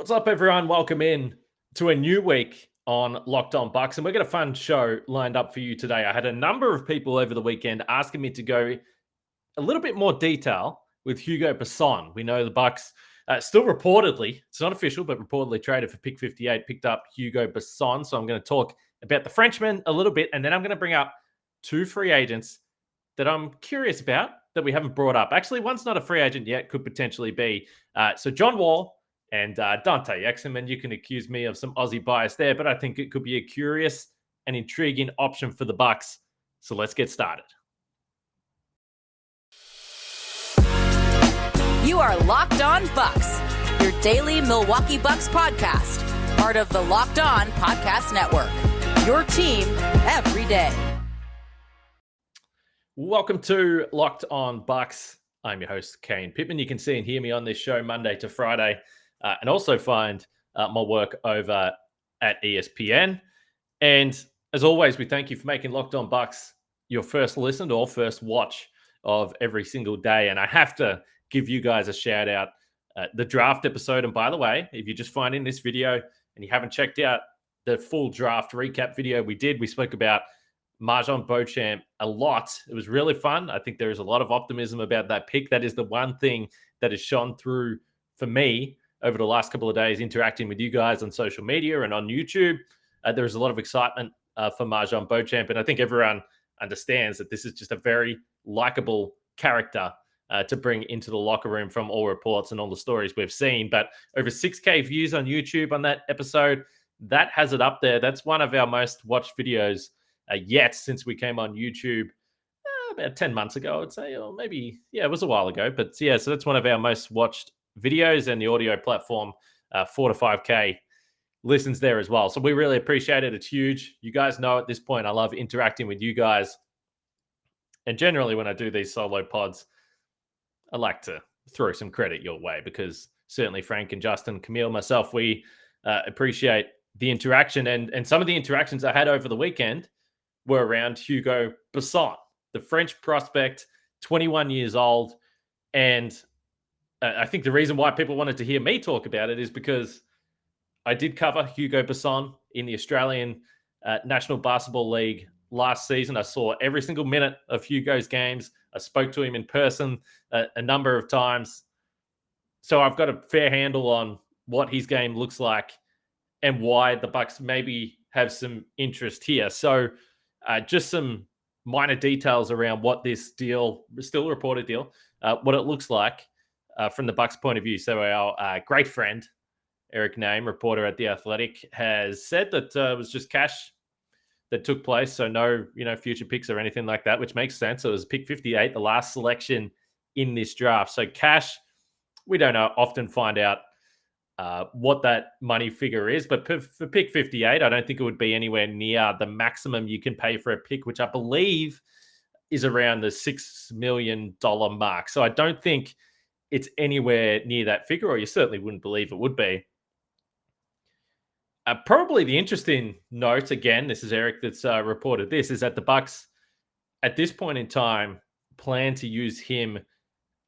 What's up, everyone? Welcome in to a new week on Locked On Bucks, and we've got a fun show lined up for you today. I had a number of people over the weekend asking me to go a little bit more detail with Hugo Besson. We know the Bucks still reportedly, it's not official, but reportedly traded for pick 58, picked up Hugo Besson. So I'm going to talk about the Frenchman a little bit, and then I'm going to bring up two free agents that I'm curious about that we haven't brought up. Actually, one's not a free agent yet, could potentially be. So John Wall and Dante Exum, and you can accuse me of some Aussie bias there, but I think it could be a curious and intriguing option for the Bucks. So let's get started. You are Locked On Bucks, your daily Milwaukee Bucks podcast, part of the Locked On Podcast Network, your team every day. Welcome to Locked On Bucks. I'm your host, Kane Pittman. You can see and hear me on this show Monday to Friday, and also find my work over at ESPN. And as always, we thank you for making Locked On Bucks your first listen or first watch of every single day. And I have to give you guys a shout out. The draft episode, and by the way, if you're just finding this video and you haven't checked out the full draft recap video we spoke about MarJon Beauchamp a lot. It was really fun. I think there is a lot of optimism about that pick. That is the one thing that has shone through for me over the last couple of days, interacting with you guys on social media and on YouTube. There is a lot of excitement for MarJon Beauchamp, and I think everyone understands that this is just a very likable character to bring into the locker room from all reports and all the stories we've seen. But over 6K views on YouTube on that episode, that has it up there. That's one of our most watched videos yet since we came on YouTube about 10 months ago, I would say, or maybe, it was a while ago. But yeah, so that's one of our most watched videos, and the audio platform, 4 to 5K listens there as well. So we really appreciate it. It's huge. You guys know at this point, I love interacting with you guys. And generally when I do these solo pods, I like to throw some credit your way, because certainly Frank and Justin, Camille, myself, we appreciate the interaction. And some of the interactions I had over the weekend were around Hugo Besson, the French prospect, 21 years old. And I think the reason why people wanted to hear me talk about it is because I did cover Hugo Besson in the Australian National Basketball League last season. I saw every single minute of Hugo's games. I spoke to him in person a number of times. So I've got a fair handle on what his game looks like and why the Bucks maybe have some interest here. So just some minor details around what this deal, still a reported deal, what it looks like from the Bucks' point of view. So our great friend, Eric Name, reporter at The Athletic, has said that it was just cash that took place. So no, future picks or anything like that, which makes sense. So it was pick 58, the last selection in this draft. So cash, we don't often find out what that money figure is, but for pick 58, I don't think it would be anywhere near the maximum you can pay for a pick, which I believe is around the $6 million mark. So I don't think it's anywhere near that figure, or you certainly wouldn't believe it would be. Probably the interesting note, again, this is Eric that's reported this, is that the Bucks at this point in time plan to use him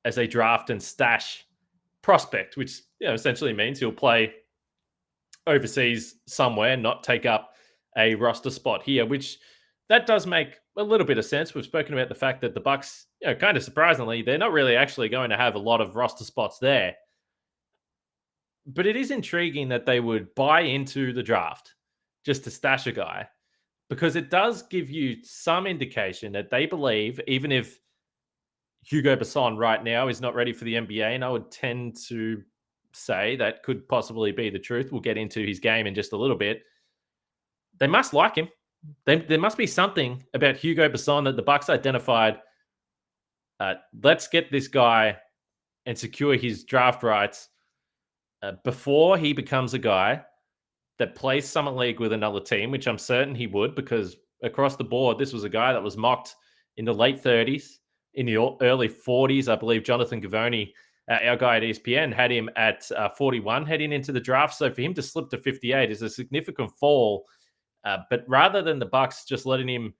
as a draft and stash prospect, which essentially means he'll play overseas somewhere, not take up a roster spot here, which that does make a little bit of sense. We've spoken about the fact that the Bucks, kind of surprisingly, they're not really actually going to have a lot of roster spots there. But it is intriguing that they would buy into the draft just to stash a guy, because it does give you some indication that they believe, even if Hugo Besson right now is not ready for the NBA, and I would tend to say that could possibly be the truth. We'll get into his game in just a little bit. They must like him. There must be something about Hugo Besson that the Bucks identified. Let's get this guy and secure his draft rights before he becomes a guy that plays Summer League with another team, which I'm certain he would, because across the board, this was a guy that was mocked in the late 30s, in the early 40s. I believe Jonathan Gavoni, our guy at ESPN, had him at 41 heading into the draft. So for him to slip to 58 is a significant fall. But rather than the Bucks just letting him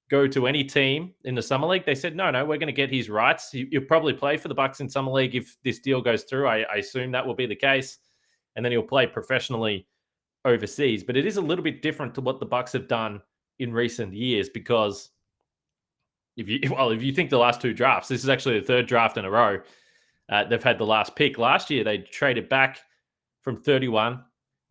go to any team in the Summer League, they said, no, we're going to get his rights. He'll probably play for the Bucks in Summer League if this deal goes through. I assume that will be the case. and then he'll play professionally overseas. But it is a little bit different to what the Bucks have done in recent years, because if you think the last two drafts, this is actually the third draft in a row. They've had the last pick. Last year, they traded back from 31,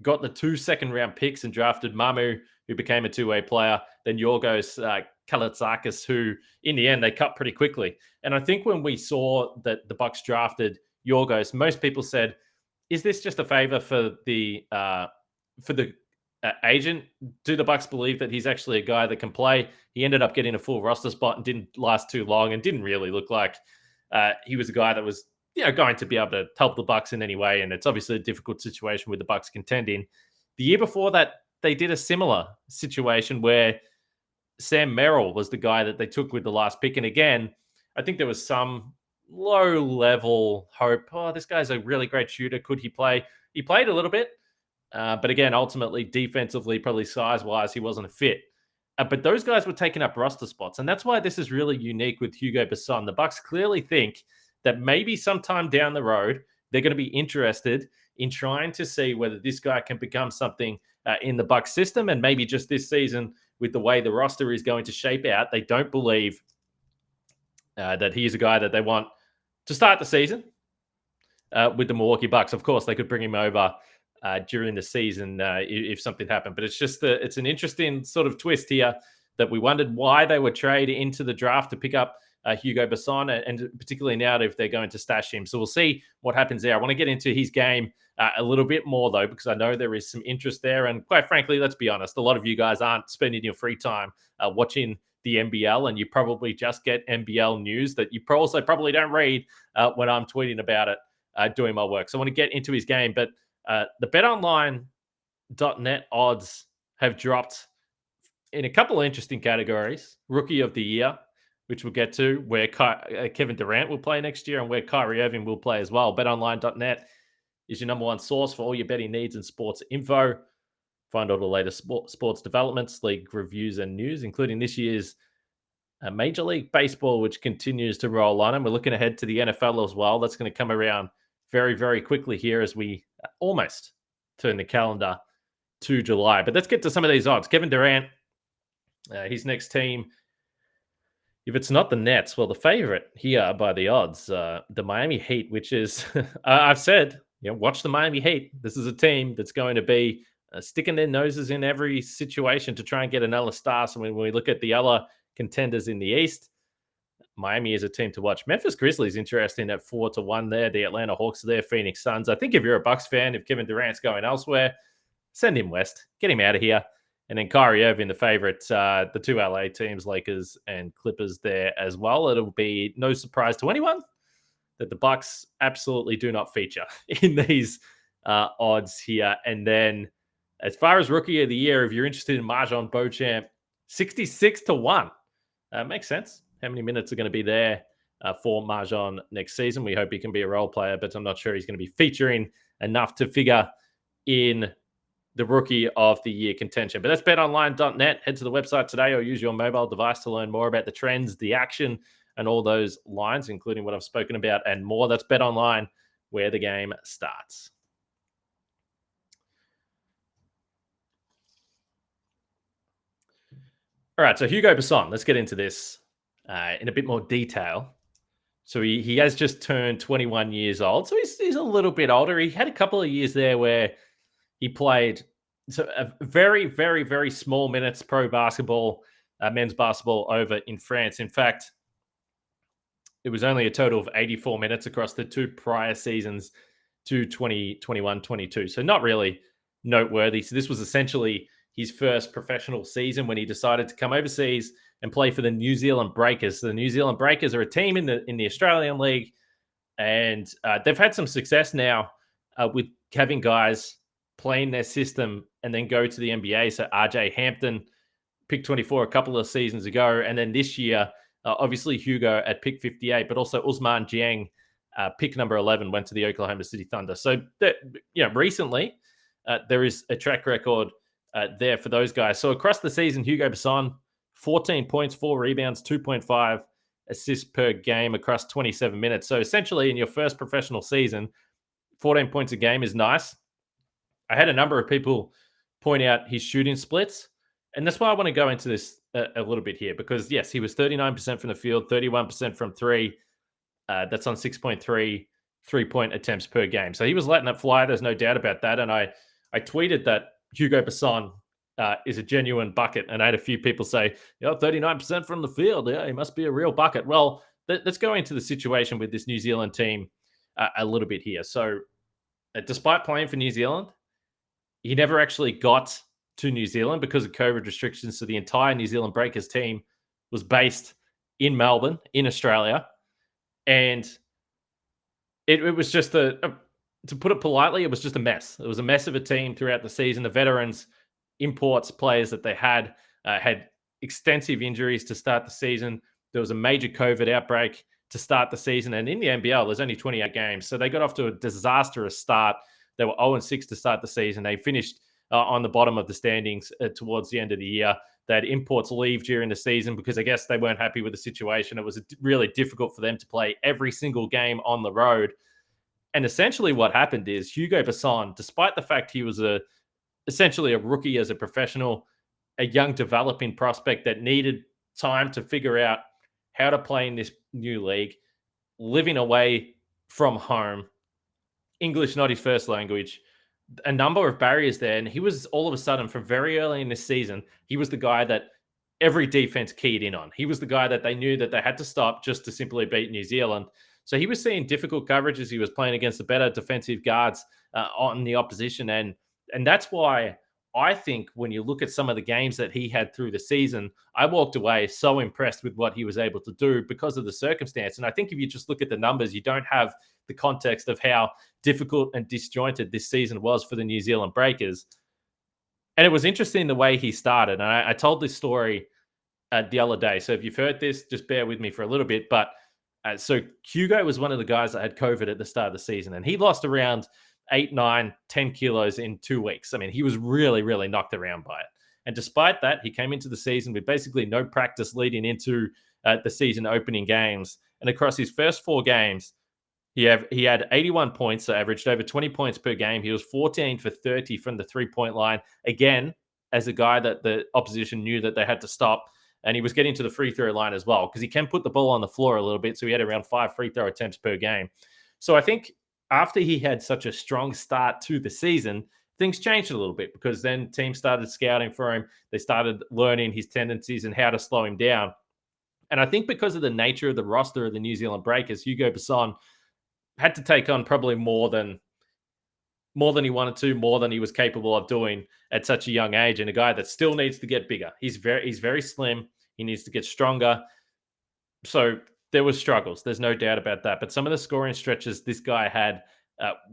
got the 2 second-round picks and drafted Mamu, who became a two-way player, then Yorgos Kalaitzakis, who in the end they cut pretty quickly. And I think when we saw that the Bucks drafted Yorgos, most people said, "Is this just a favor for the agent? Do the Bucks believe that he's actually a guy that can play?" He ended up getting a full roster spot and didn't last too long, and didn't really look like he was a guy that was going to be able to help the Bucks in any way. And it's obviously a difficult situation with the Bucks contending. The year before that, they did a similar situation where Sam Merrill was the guy that they took with the last pick. And again, I think there was some low-level hope. Oh, this guy's a really great shooter. Could he play? He played a little bit. But again, ultimately, defensively, probably size-wise, he wasn't a fit. But those guys were taking up roster spots. And that's why this is really unique with Hugo Besson. The Bucks clearly think that maybe sometime down the road, they're going to be interested in trying to see whether this guy can become something in the Bucks system. And maybe just this season, with the way the roster is going to shape out, they don't believe that he's a guy that they want to start the season with the Milwaukee Bucks. Of course, they could bring him over during the season if something happened. But it's just it's an interesting sort of twist here, that we wondered why they would trade into the draft to pick up Hugo Besson, and particularly now if they're going to stash him. So we'll see what happens there. I want to get into his game a little bit more, though, because I know there is some interest there. And quite frankly, let's be honest, a lot of you guys aren't spending your free time watching the NBL, and you probably just get NBL news that you also probably don't read when I'm tweeting about it doing my work. So I want to get into his game. But the BetOnline.net odds have dropped in a couple of interesting categories. Rookie of the Year, which we'll get to, where Kevin Durant will play next year and where Kyrie Irving will play as well. BetOnline.net is your number one source for all your betting needs and sports info. Find all the latest sports developments, league reviews, and news, including this year's Major League Baseball, which continues to roll on. And we're looking ahead to the NFL as well. That's going to come around very, very quickly here as we almost turn the calendar to July. But let's get to some of these odds. Kevin Durant, his next team, if it's not the Nets, well, the favorite here by the odds, the Miami Heat, which is, I've said, watch the Miami Heat. This is a team that's going to be sticking their noses in every situation to try and get another star. So when we look at the other contenders in the East, Miami is a team to watch. Memphis Grizzlies, interesting at 4-1 there. The Atlanta Hawks are there. Phoenix Suns. I think if you're a Bucks fan, if Kevin Durant's going elsewhere, send him west. Get him out of here. And then Kyrie Irving, the favorite, the two LA teams, Lakers and Clippers there as well. It'll be no surprise to anyone that the Bucks absolutely do not feature in these odds here. And then as far as Rookie of the Year, if you're interested in Marjon Beauchamp, 66-1. Makes sense. How many minutes are going to be there for Marjon next season? We hope he can be a role player, but I'm not sure he's going to be featuring enough to figure in the Rookie of the Year contention. But that's betonline.net. Head to the website today or use your mobile device to learn more about the trends, the action, and all those lines, including what I've spoken about and more. That's BetOnline, where the game starts. All right, so Hugo Besson, let's get into this in a bit more detail. So he has just turned 21 years old. So he's a little bit older. He had a couple of years there where he played a very, very, very small minutes pro basketball, men's basketball over in France. In fact, it was only a total of 84 minutes across the two prior seasons to 2021-22. So not really noteworthy. So this was essentially his first professional season when he decided to come overseas and play for the New Zealand Breakers. So the New Zealand Breakers are a team in the Australian League, and they've had some success now with having guys play in their system and then go to the NBA. So RJ Hampton, pick 24 a couple of seasons ago, and then this year, obviously Hugo at pick 58, but also Ousmane Dieng, pick number 11, went to the Oklahoma City Thunder. So recently there is a track record there for those guys. So across the season, Hugo Besson, 14 points, 4 rebounds, 2.5 assists per game across 27 minutes. So essentially in your first professional season, 14 points a game is nice. I had a number of people point out his shooting splits. And that's why I want to go into this a little bit here, because yes, he was 39% from the field, 31% from three. That's on 6.3 3-point attempts per game. So he was letting it fly. There's no doubt about that. And I tweeted that Hugo Besson is a genuine bucket. And I had a few people say, 39% from the field. Yeah, he must be a real bucket. Well, let's go into the situation with this New Zealand team a little bit here. So despite playing for New Zealand, he never actually got to New Zealand because of COVID restrictions. So the entire New Zealand Breakers team was based in Melbourne, in Australia. And it was just to put it politely, it was just a mess. It was a mess of a team throughout the season. The veterans, imports, players that they had extensive injuries to start the season. There was a major COVID outbreak to start the season. And in the NBL, there's only 28 games. So they got off to a disastrous start. They were 0-6 to start the season. They finished on the bottom of the standings towards the end of the year. They had imports leave during the season because I guess they weren't happy with the situation. It was really difficult for them to play every single game on the road. And essentially what happened is Hugo Besson, despite the fact he was essentially a rookie as a professional, a young developing prospect that needed time to figure out how to play in this new league, living away from home, English not his first language, a number of barriers there. And he was all of a sudden, from very early in this season, he was the guy that every defense keyed in on. He was the guy that they knew that they had to stop just to simply beat New Zealand. So he was seeing difficult coverage as he was playing against the better defensive guards on the opposition. And that's why I think when you look at some of the games that he had through the season, I walked away so impressed with what he was able to do because of the circumstance. And I think if you just look at the numbers, you don't have the context of how difficult and disjointed this season was for the New Zealand Breakers. And it was interesting the way he started. And I told this story the other day. So if you've heard this, just bear with me for a little bit. But so Hugo was one of the guys that had COVID at the start of the season, and he lost around 8, 9, 10 kilos in 2 weeks. I mean, he was really, really knocked around by it. And despite that, he came into the season with basically no practice leading into the season opening games. And across his first 4 games, he had 81 points, so averaged over 20 points per game. He was 14 for 30 from the 3-point line. Again, as a guy that the opposition knew that they had to stop. And he was getting to the free throw line as well, because he can put the ball on the floor a little bit. So he had around 5 free throw attempts per game. So I think after he had such a strong start to the season, things changed a little bit, because then teams started scouting for him. They started learning his tendencies and how to slow him down. And I think because of the nature of the roster of the New Zealand Breakers, Hugo Besson had to take on probably more than he wanted to, more than he was capable of doing at such a young age, and a guy that still needs to get bigger. He's very slim. He needs to get stronger. So there was struggles. There's no doubt about that. But some of the scoring stretches this guy had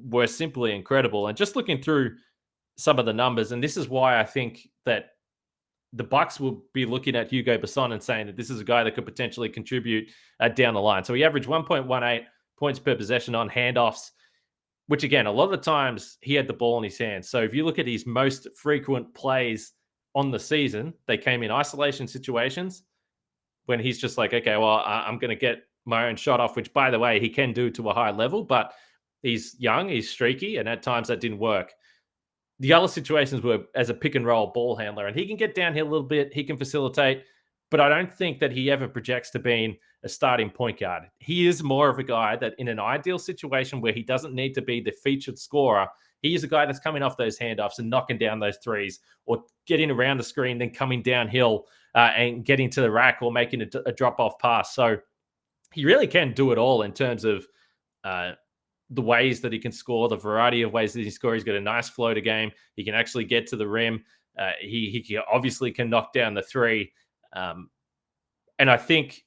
were simply incredible. And just looking through some of the numbers, and this is why I think that the Bucks will be looking at Hugo Besson and saying that this is a guy that could potentially contribute down the line. So he averaged 1.18 points per possession on handoffs, which again, a lot of the times he had the ball in his hands. So if you look at his most frequent plays on the season, they came in isolation situations when he's just like, okay, well, I'm going to get my own shot off, which, by the way, he can do to a high level, but he's young, he's streaky, and at times that didn't work. The other situations were as a pick and roll ball handler, and he can get downhill a little bit, he can facilitate, but I don't think that he ever projects to being a starting point guard. He is more of a guy that in an ideal situation where he doesn't need to be the featured scorer, he is a guy that's coming off those handoffs and knocking down those threes, or getting around the screen, then coming downhill and getting to the rack, or making a drop-off pass. So he really can do it all in terms of the ways that he can score, the variety of ways that he scores. He's got a nice floater game. He can actually get to the rim. He obviously can knock down the three. And I think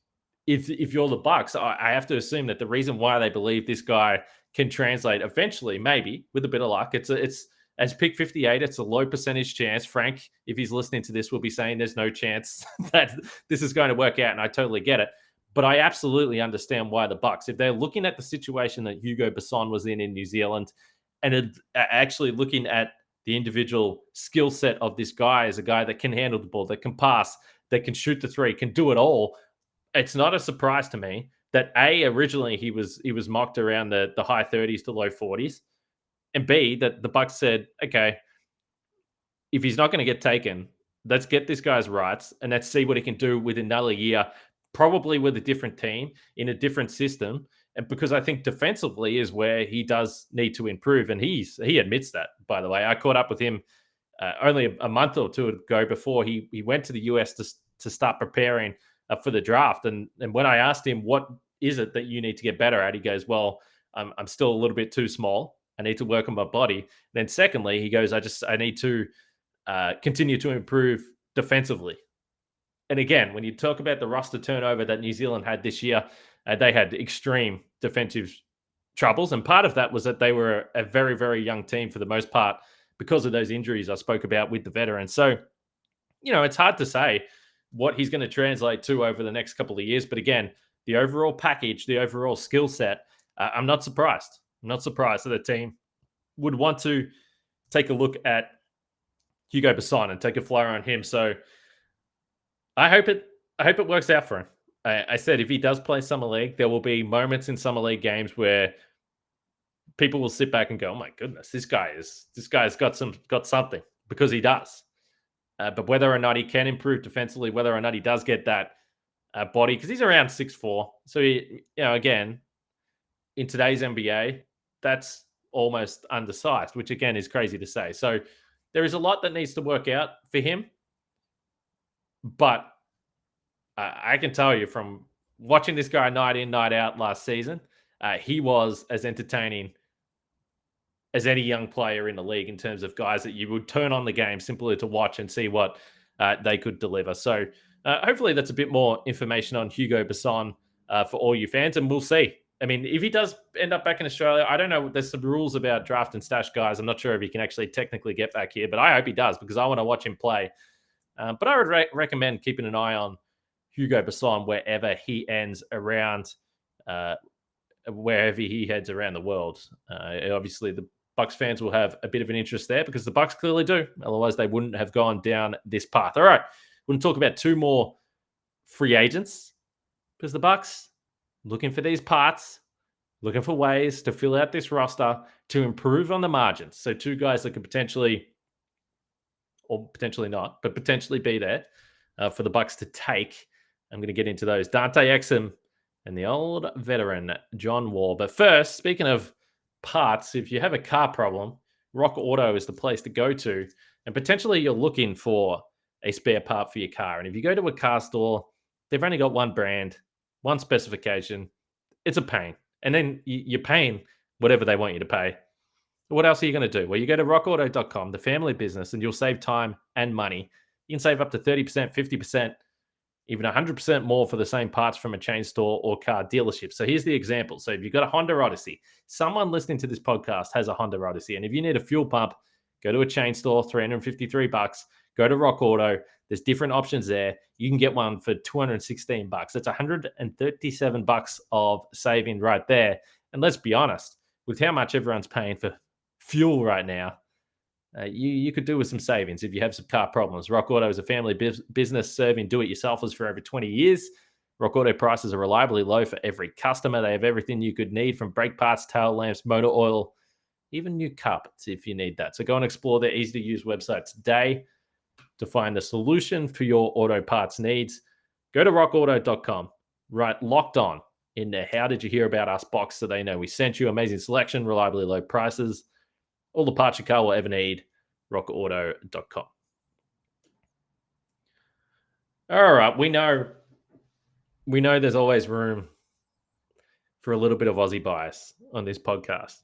if you're the Bucks, I have to assume that the reason why they believe this guy can translate eventually, maybe with a bit of luck, it's as pick 58, it's a low percentage chance. Frank, if he's listening to this, will be saying there's no chance that this is going to work out, and I totally get it. But I absolutely understand why the Bucks, if they're looking at the situation that Hugo Besson was in New Zealand, and actually looking at the individual skill set of this guy as a guy that can handle the ball, that can pass, that can shoot the three, can do it all, it's not a surprise to me that originally he was mocked around the high 30s to low 40s. and B, that the Bucks said, okay, if he's not going to get taken, let's get this guy's rights and let's see what he can do with another year, probably with a different team in a different system. And because I think defensively is where he does need to improve, and he admits that. By the way, I caught up with him only a month or two ago before he went to the US to start preparing for the draft. And when I asked him, what is it that you need to get better at? He goes, well, I'm still a little bit too small. I need to work on my body. Then secondly, he goes, I need to continue to improve defensively. And again, when you talk about the roster turnover that New Zealand had this year, they had extreme defensive troubles. And part of that was that they were a very, very young team for the most part because of those injuries I spoke about with the veterans. So, it's hard to say what he's going to translate to over the next couple of years. But again, the overall package, the overall skill set, I'm not surprised. I'm not surprised that a team would want to take a look at Hugo Besson and take a flyer on him. So I hope it works out for him. I said if he does play Summer League, there will be moments in Summer League games where people will sit back and go, "Oh my goodness, this guy's got something," because he does. But whether or not he can improve defensively, whether or not he does get that body, because he's around 6'4", so again, in today's NBA, that's almost undersized, which again is crazy to say. So there is a lot that needs to work out for him. But I can tell you from watching this guy night in, night out last season, he was as entertaining as any young player in the league in terms of guys that you would turn on the game simply to watch and see what they could deliver. So hopefully that's a bit more information on Hugo Besson for all you fans, and we'll see. I mean, if he does end up back in Australia, I don't know. There's some rules about draft and stash guys. I'm not sure if he can actually technically get back here, but I hope he does because I want to watch him play. But I would recommend keeping an eye on Hugo Besson wherever he ends around, wherever he heads around the world. Obviously, the Bucks fans will have a bit of an interest there because the Bucks clearly do. Otherwise, they wouldn't have gone down this path. All right, we're going to talk about two more free agents because the Bucks looking for these parts, looking for ways to fill out this roster to improve on the margins. So two guys that could potentially, or potentially not, but potentially be there for the Bucks to take. I'm going to get into those. Dante Exum and the old veteran, John Wall. But first, speaking of parts, if you have a car problem, RockAuto is the place to go to. And potentially you're looking for a spare part for your car. And if you go to a car store, they've only got one brand, one specification. It's a pain. And then you're paying whatever they want you to pay. What else are you going to do? Well, you go to rockauto.com, the family business, and you'll save time and money. You can save up to 30%, 50%, even 100% more for the same parts from a chain store or car dealership. So here's the example. So if you've got a Honda Odyssey, someone listening to this podcast has a Honda Odyssey. And if you need a fuel pump, go to a chain store, $353. Go to RockAuto. There's different options there. You can get one for $216. That's $137 of saving right there. And let's be honest, with how much everyone's paying for fuel right now, you could do with some savings if you have some car problems. RockAuto is a family business serving do-it-yourselfers for over 20 years. RockAuto prices are reliably low for every customer. They have everything you could need from brake parts, tail lamps, motor oil, even new carpets if you need that. So go and explore their easy-to-use website today to find the solution for your auto parts needs. Go to rockauto.com, write Locked On in there. How did you hear about us box so they know we sent you? Amazing selection, reliably low prices, all the parts your car will ever need. rockauto.com. All right, we know there's always room for a little bit of Aussie bias on this podcast,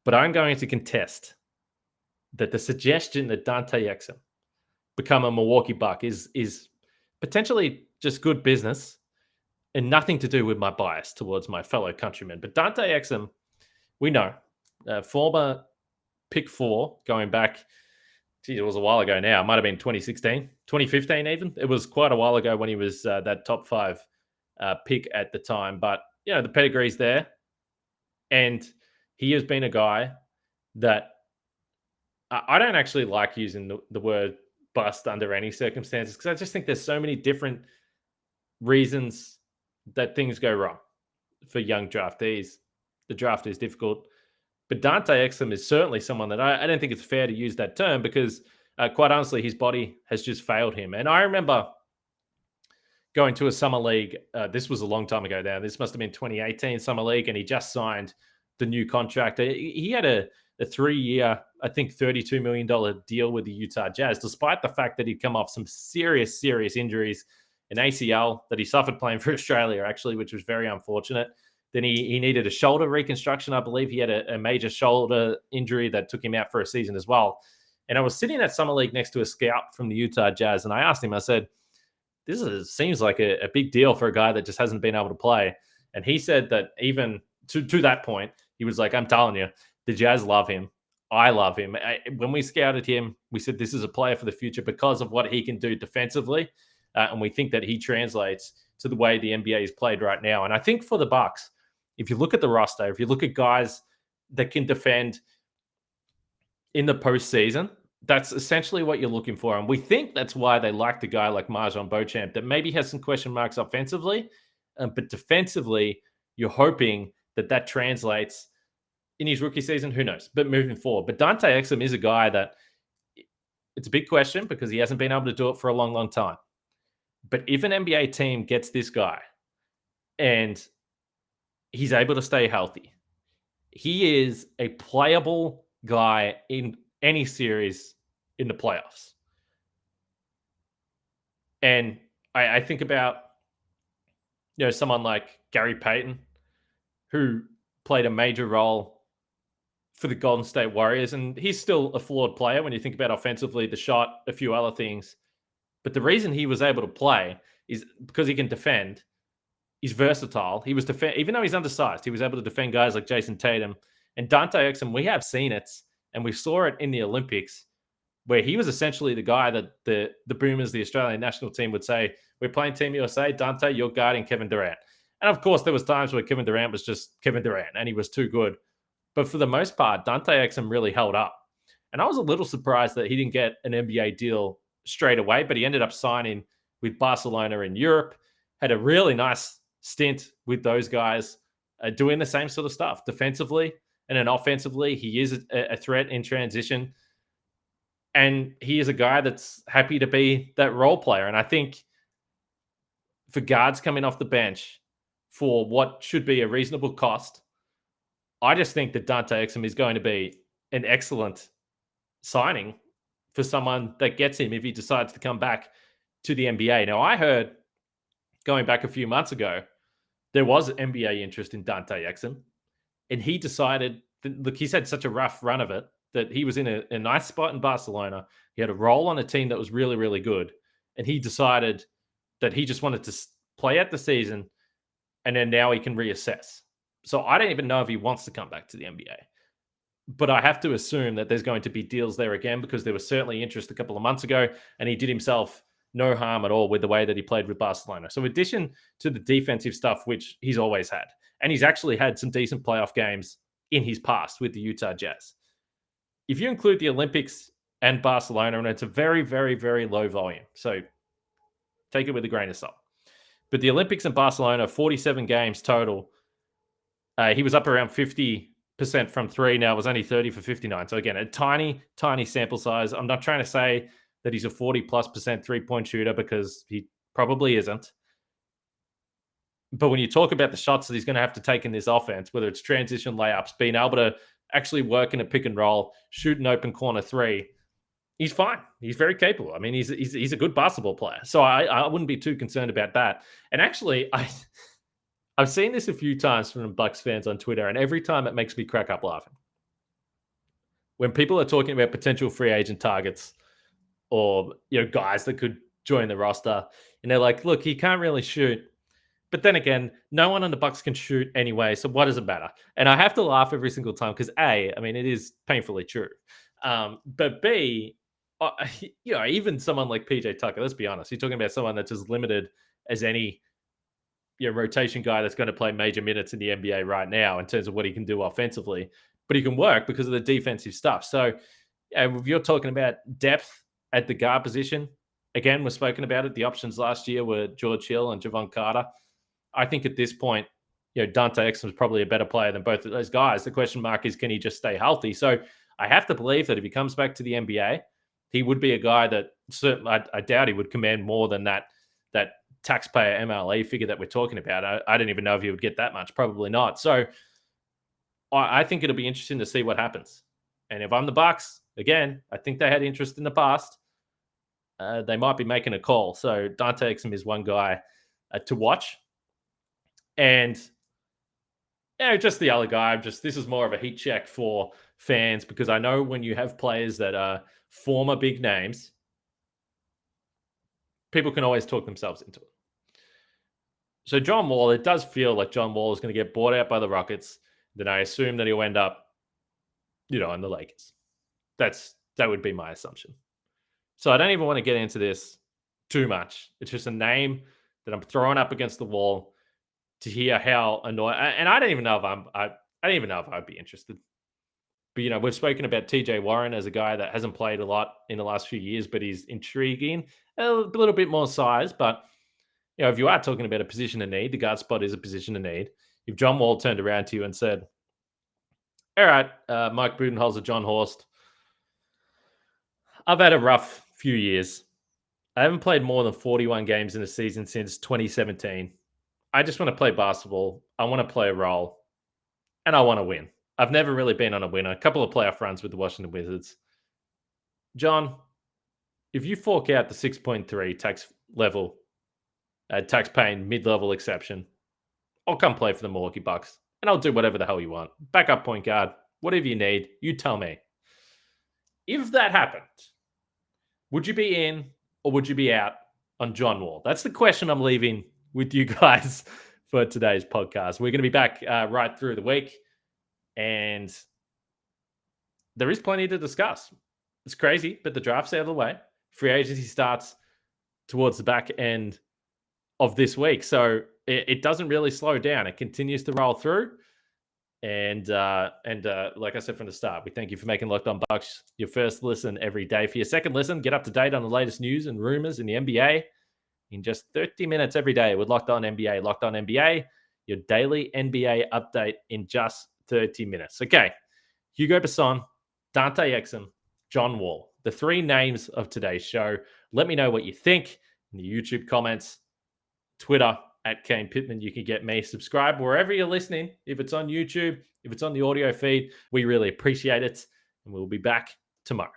but I'm going to contest that the suggestion that Dante Exum become a Milwaukee Buck is potentially just good business and nothing to do with my bias towards my fellow countrymen. But Dante Exum, we know, former pick 4 going back, it was a while ago now. It might have been 2016, 2015 even. It was quite a while ago when he was that top 5 pick at the time. But, the pedigree's there. And he has been a guy that I don't actually like using the word bust under any circumstances because I just think there's so many different reasons that things go wrong for young draftees. The draft is difficult. But Dante Exum is certainly someone that I don't think it's fair to use that term because, quite honestly, his body has just failed him. And I remember going to a summer league. This was a long time ago now. This must have been 2018 summer league, and he just signed the new contract. He had a 3-year, I think $32 million deal with the Utah Jazz, despite the fact that he'd come off some serious injuries, an ACL that he suffered playing for Australia, actually, which was very unfortunate. Then he needed a shoulder reconstruction. I believe he had a major shoulder injury that took him out for a season as well. And I was sitting at summer league next to a scout from the Utah Jazz, and I asked him, I said, seems like a big deal for a guy that just hasn't been able to play. And he said that even to that point, he was like, I'm telling you, the Jazz love him. I love him. When we scouted him, we said this is a player for the future because of what he can do defensively. And we think that he translates to the way the NBA is played right now. And I think for the Bucks, if you look at the roster, if you look at guys that can defend in the postseason, that's essentially what you're looking for. And we think that's why they like the guy like Marjon Beauchamp that maybe has some question marks offensively, but defensively, you're hoping that translates in his rookie season. Who knows? But moving forward. But Dante Exum is a guy that it's a big question because he hasn't been able to do it for a long, long time. But if an NBA team gets this guy and he's able to stay healthy, he is a playable guy in any series in the playoffs. And I think about, someone like Gary Payton, who played a major role for the Golden State Warriors. And he's still a flawed player when you think about offensively, the shot, a few other things. But the reason he was able to play is because he can defend. He's versatile. He was even though he's undersized, he was able to defend guys like Jason Tatum and Dante Exum. We have seen it, and we saw it in the Olympics, where he was essentially the guy that the Boomers, the Australian national team, would say, "We're playing Team USA. Dante, you're guarding Kevin Durant." And of course, there was times where Kevin Durant was just Kevin Durant, and he was too good. But for the most part, Dante Exum really held up. And I was a little surprised that he didn't get an NBA deal straight away, but he ended up signing with Barcelona in Europe, had a really nice stint with those guys, doing the same sort of stuff defensively and then offensively. He is a threat in transition, and he is a guy that's happy to be that role player. And I think for guards coming off the bench for what should be a reasonable cost, I just think that Dante Exum is going to be an excellent signing for someone that gets him if he decides to come back to the NBA. Now, I heard going back a few months ago, there was NBA interest in Dante Exum, and he decided that, look, he's had such a rough run of it that he was in a nice spot in Barcelona. He had a role on a team that was really, really good, and he decided that he just wanted to play out the season, and then now he can reassess. So I don't even know if he wants to come back to the NBA. But I have to assume that there's going to be deals there again, because there was certainly interest a couple of months ago, and he did himself no harm at all with the way that he played with Barcelona. So in addition to the defensive stuff, which he's always had, and he's actually had some decent playoff games in his past with the Utah Jazz. If you include the Olympics and Barcelona, and it's a very, very, very low volume, so take it with a grain of salt. But the Olympics and Barcelona, 47 games total. He was up around 50% from three. Now it was only 30 for 59. So again, a tiny, tiny sample size. I'm not trying to say that he's a 40+% three-point shooter, because he probably isn't. But when you talk about the shots that he's going to have to take in this offense, whether it's transition layups, being able to actually work in a pick and roll, shoot an open corner three, he's fine. He's very capable. I mean, he's a good basketball player. So I wouldn't be too concerned about that. And actually, I've seen this a few times from Bucks fans on Twitter, and every time it makes me crack up laughing. When people are talking about potential free agent targets or guys that could join the roster, and they're like, look, he can't really shoot. But then again, no one on the Bucks can shoot anyway, so what does it matter? And I have to laugh every single time because A, I mean, it is painfully true. But B, even someone like PJ Tucker, let's be honest, you're talking about someone that's as limited as any rotation guy that's going to play major minutes in the NBA right now in terms of what he can do offensively, but he can work because of the defensive stuff. So if you're talking about depth at the guard position, again, we've spoken about it. The options last year were George Hill and Javon Carter. I think at this point, Dante Exum is probably a better player than both of those guys. The question mark is, can he just stay healthy? So I have to believe that if he comes back to the NBA, he would be a guy that certainly I doubt he would command more than that taxpayer MLE figure that we're talking about. I don't even know if he would get that much. Probably not. So I think it'll be interesting to see what happens. And if I'm the Bucks, again, I think they had interest in the past. They might be making a call. So Dante Exum is one guy to watch. And just the other guy. This is more of a heat check for fans, because I know when you have players that are former big names, people can always talk themselves into it. So John Wall, it does feel like John Wall is going to get bought out by the Rockets. Then I assume that he'll end up, in the Lakers. That would be my assumption. So I don't even want to get into this too much. It's just a name that I'm throwing up against the wall to hear how annoying. And I don't even know if I don't even know if I'd be interested. But we've spoken about TJ Warren as a guy that hasn't played a lot in the last few years, but he's intriguing. A little bit more size, but if you are talking about a position of need, the guard spot is a position of need. If John Wall turned around to you and said, "All right, Mike Budenholzer, John Horst, I've had a rough few years. I haven't played more than 41 games in a season since 2017. I just want to play basketball. I want to play a role, and I want to win. I've never really been on a winner. A couple of playoff runs with the Washington Wizards. John, if you fork out the 6.3 tax level, tax paying mid-level exception, I'll come play for the Milwaukee Bucks, and I'll do whatever the hell you want. Backup point guard, whatever you need, you tell me." If that happened, would you be in or would you be out on John Wall? That's the question I'm leaving with you guys for today's podcast. We're going to be back right through the week, and there is plenty to discuss. It's crazy, but the draft's out of the way. Free agency starts towards the back end of this week, so it doesn't really slow down. It continues to roll through. And like I said from the start, we thank you for making Locked On Bucks your first listen every day. For your second listen, get up to date on the latest news and rumors in the NBA in just 30 minutes every day with Locked On NBA. Locked On NBA, your daily NBA update in just 30 minutes. Okay, Hugo Besson, Dante Exum, John Wall, the three names of today's show. Let me know what you think in the YouTube comments, Twitter, at Kane Pittman. You can get me. Subscribe wherever you're listening. If it's on YouTube, if it's on the audio feed, we really appreciate it. And we'll be back tomorrow.